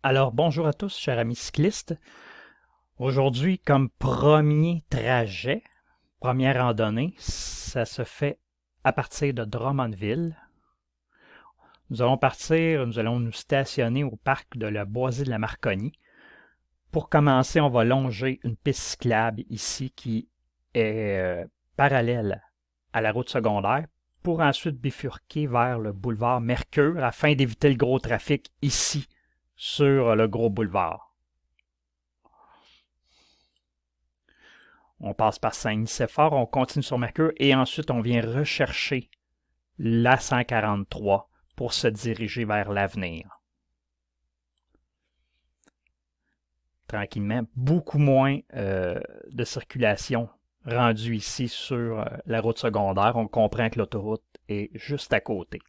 Alors, bonjour à tous, chers amis cyclistes. Aujourd'hui, comme premier trajet, première randonnée, ça se fait à partir de Drummondville. Nous allons nous stationner au parc de la Boisée de la Marconi. Pour commencer, on va longer une piste cyclable ici qui est parallèle à la route secondaire pour ensuite bifurquer vers le boulevard Mercure afin d'éviter le gros trafic ici sur le gros boulevard. On passe par Saint-Nicéphore, on continue sur Mercure et ensuite on vient rechercher la 143 pour se diriger vers l'avenir. Tranquillement, beaucoup moins de circulation rendue ici sur la route secondaire. On comprend que l'autoroute est juste à côté.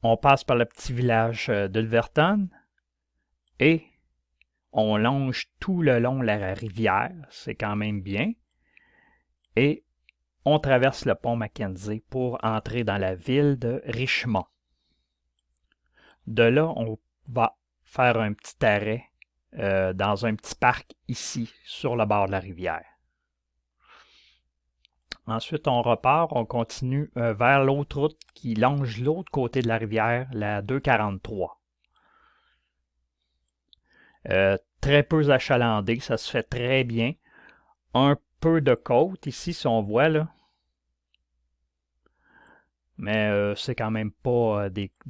On passe par le petit village d'Ulverton et on longe tout le long de la rivière, c'est quand même bien. Et on traverse le pont Mackenzie pour entrer dans la ville de Richmond. De là, on va faire un petit arrêt dans un petit parc ici, sur le bord de la rivière. Ensuite, on repart, on continue vers l'autre route qui longe l'autre côté de la rivière, la 243. Très peu achalandé, ça se fait très bien. Un peu de côte ici, si on voit là. Mais c'est quand même pas des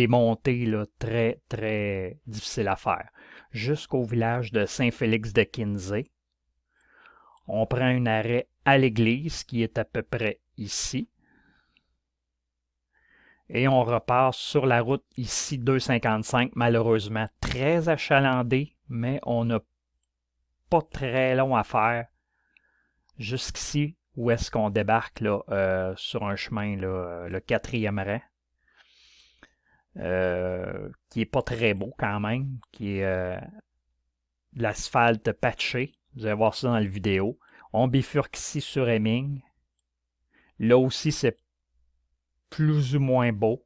montées là, très, très difficiles à faire. Jusqu'au village de Saint-Félix-de-Quinzé. On prend un arrêt à l'église qui est à peu près ici. Et on repart sur la route ici 255, malheureusement très achalandée, mais on n'a pas très long à faire jusqu'ici où est-ce qu'on débarque là, sur un chemin, là, le 4e rang, qui est pas très beau quand même, qui est de l'asphalte patché. Vous allez voir ça dans la vidéo. On bifurque ici sur Hemming. Là aussi, c'est plus ou moins beau,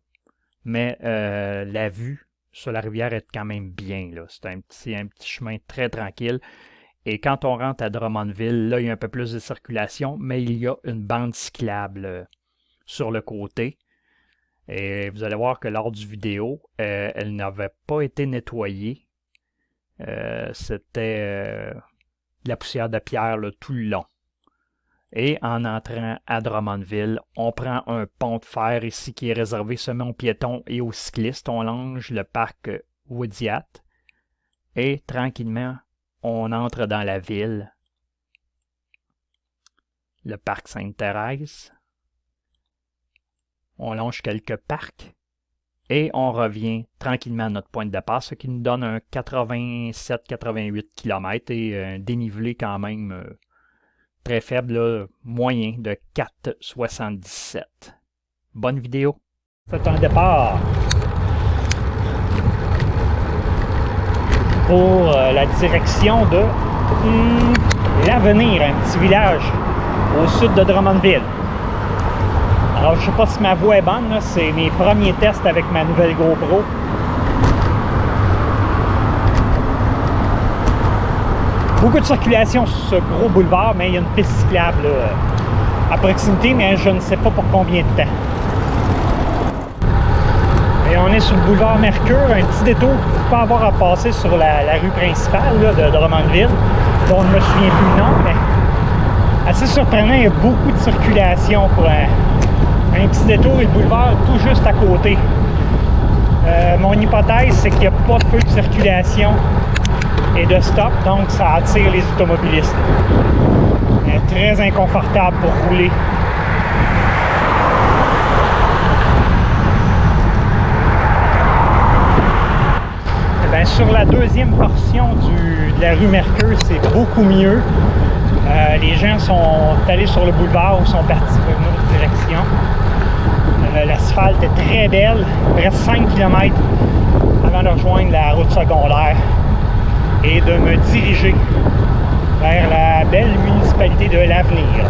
mais la vue sur la rivière est quand même bien. Là. C'est un petit chemin très tranquille. Et quand on rentre à Drummondville, là, il y a un peu plus de circulation, mais il y a une bande cyclable sur le côté. Et vous allez voir que lors du vidéo, elle n'avait pas été nettoyée. C'était de la poussière de pierre là, tout le long. Et en entrant à Drummondville, on prend un pont de fer ici qui est réservé seulement aux piétons et aux cyclistes. On longe le parc Woodyat et tranquillement, on entre dans la ville. Le parc Sainte-Thérèse. On longe quelques parcs et on revient tranquillement à notre point de départ, ce qui nous donne un 87-88 km et un dénivelé quand même très faible, là, moyen de 4,77. Bonne vidéo. C'est un départ pour la direction de l'Avenir, un petit village au sud de Drummondville. Alors, je ne sais pas si ma voix est bonne, là, c'est mes premiers tests avec ma nouvelle GoPro. Beaucoup de circulation sur ce gros boulevard, mais il y a une piste cyclable là, à proximité, mais je ne sais pas pour combien de temps. Et on est sur le boulevard Mercure, un petit détour pour pas avoir à passer sur la rue principale là, de Drummondville, dont je ne me souviens plus le nom, mais assez surprenant, il y a beaucoup de circulation pour un petit détour et le boulevard tout juste à côté. Mon hypothèse, c'est qu'il n'y a pas de feu de circulation et de stop, donc ça attire les automobilistes. Très inconfortable pour rouler. Bien, sur la deuxième portion de la rue Mercure, c'est beaucoup mieux. Les gens sont allés sur le boulevard ou sont partis pour une autre direction. L'asphalte est très belle, presque 5 km avant de rejoindre la route secondaire et de me diriger vers la belle municipalité de l'Avenir.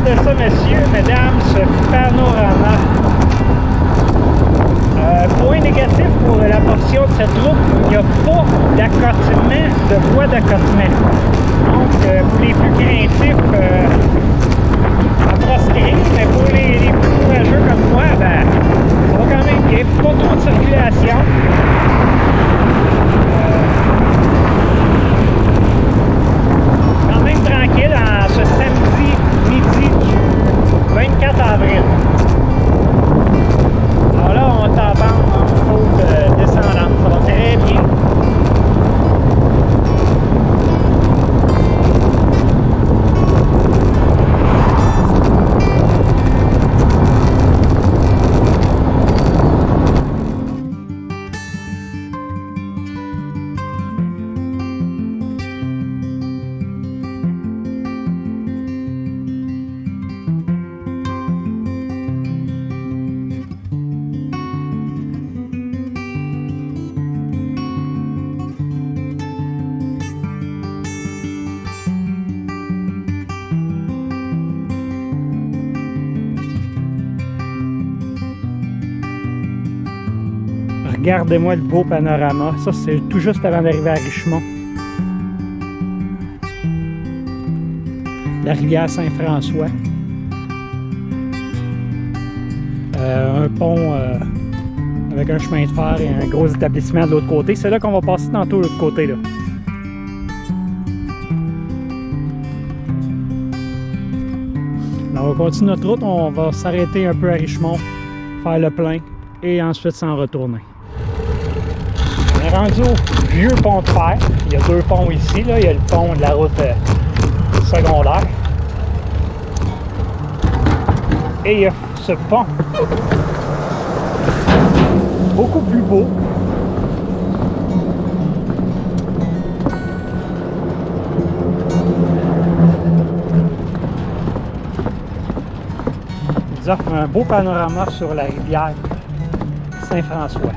Regardez ça, messieurs, mesdames, ce panorama. Point négatif pour la portion de cette route, il n'y a pas d'accotement, de voie d'accotement. Donc, pour les plus craintifs, à proscrire, mais pour les plus courageux comme moi, ben, ça va quand même bien. Pas trop de circulation. Quand même tranquille en ce samedi midi du 24 avril. Alors là, on t'abande en côte descendante. Ça va très bien. Regardez-moi le beau panorama. Ça, c'est tout juste avant d'arriver à Richemont. La rivière Saint-François. Un pont avec un chemin de fer et un gros établissement de l'autre côté. C'est là qu'on va passer tantôt de l'autre côté, là. Alors, on continue notre route. On va s'arrêter un peu à Richemont, faire le plein et ensuite s'en retourner. On est rendu au vieux pont de fer. Il y a deux ponts ici. Là. Il y a le pont de la route secondaire. Et il y a ce pont. Beaucoup plus beau. Il nous offre un beau panorama sur la rivière Saint-François.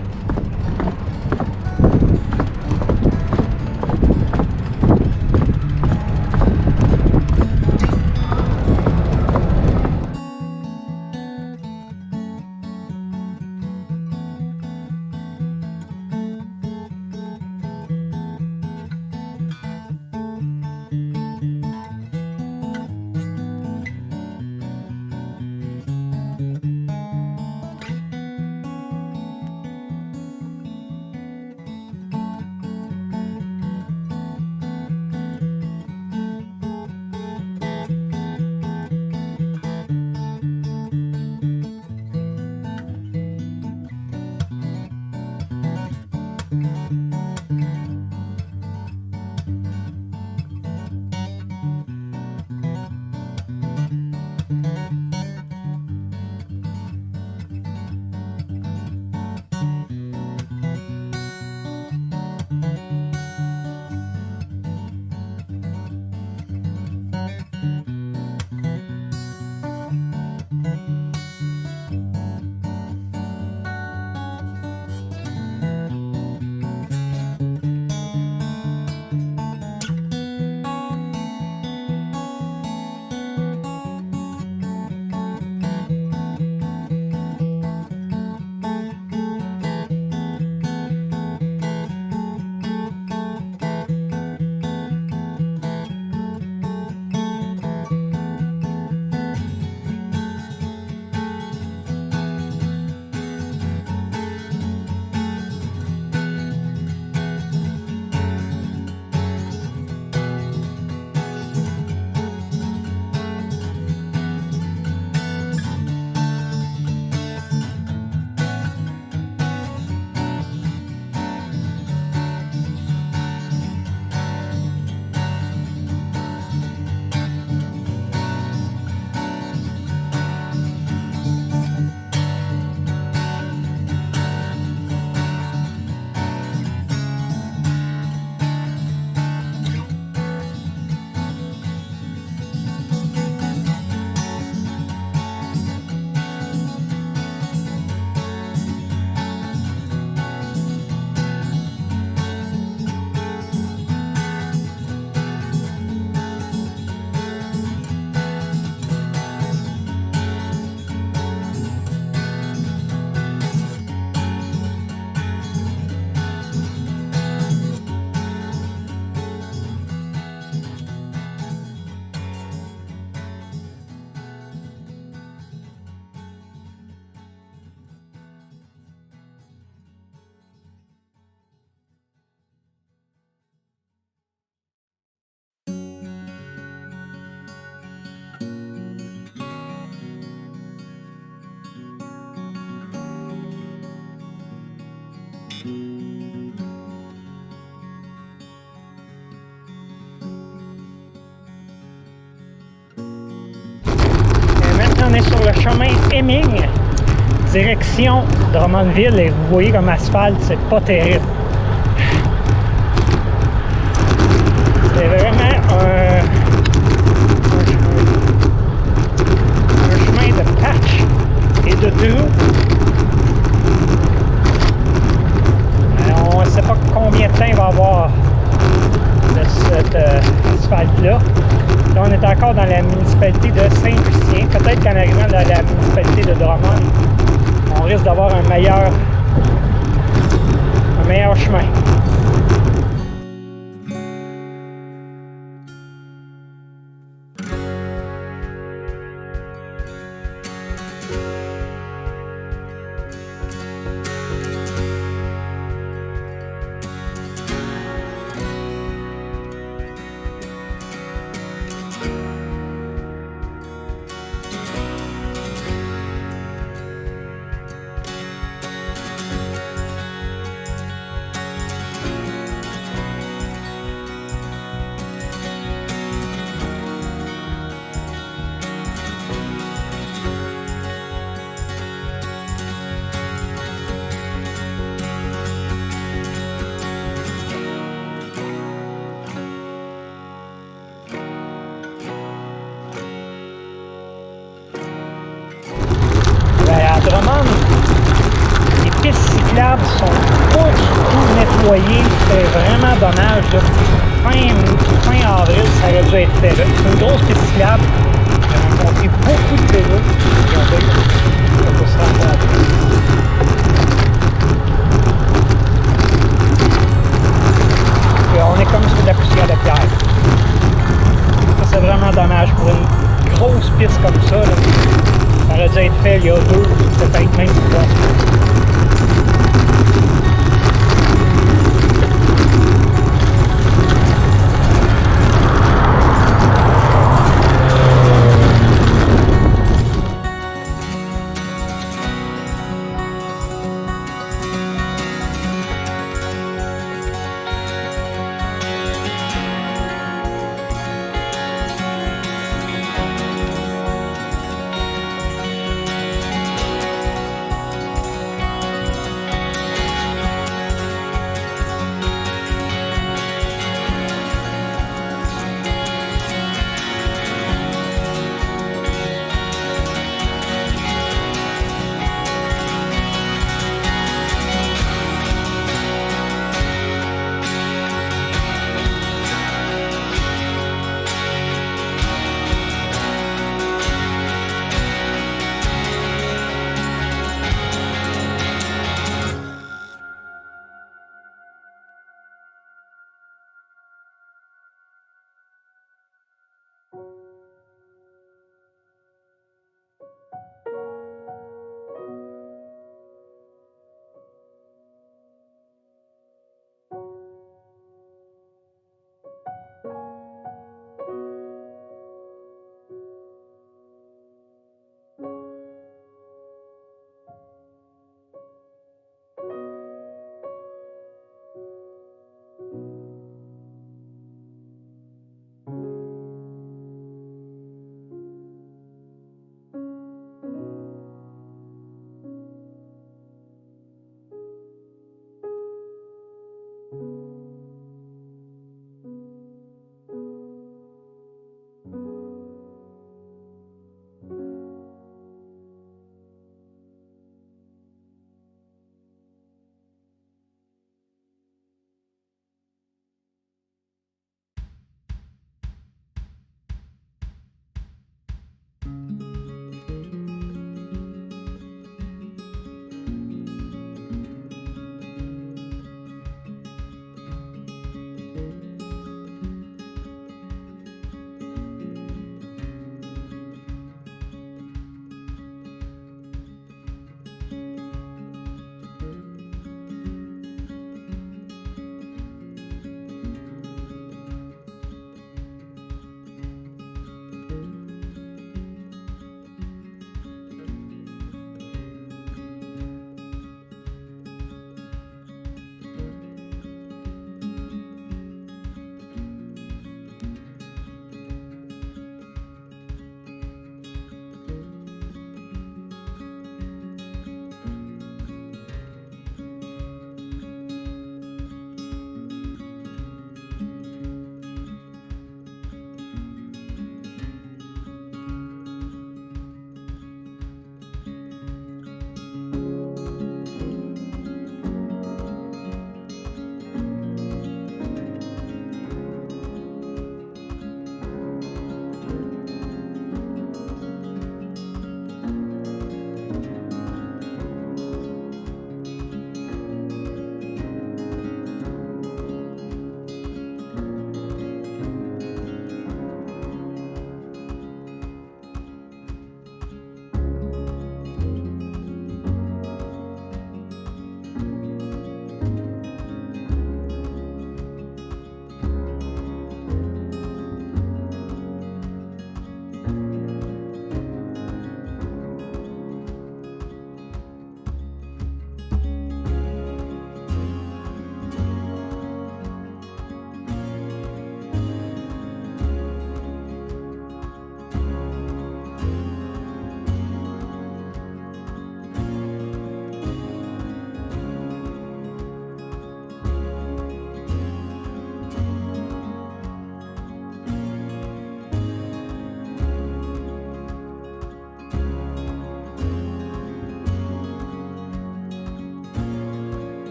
chemin Hemming, direction Drummondville, et vous voyez comme asphalte, c'est pas terrible. C'est vraiment un chemin de patch et de trou. On ne sait pas combien de temps il va y avoir de cet asphalte-là. Là, on est encore dans la municipalité de Saint-Lucien. Peut-être qu'en arrivant dans la municipalité de Drummond, on risque d'avoir un meilleur chemin. Drummond, les pistes cyclables sont pas du tout nettoyées. C'est vraiment dommage. Fin avril, ça aurait dû être fait. C'est une grosse piste cyclable. J'ai rencontré beaucoup de vélos qui ont fait pour se rencontrer. On est comme sur de la poussière de pierre. Ça, c'est vraiment dommage pour une grosse piste comme ça. Là. Ça aurait dû être fait il y a 2, peut-être même 3.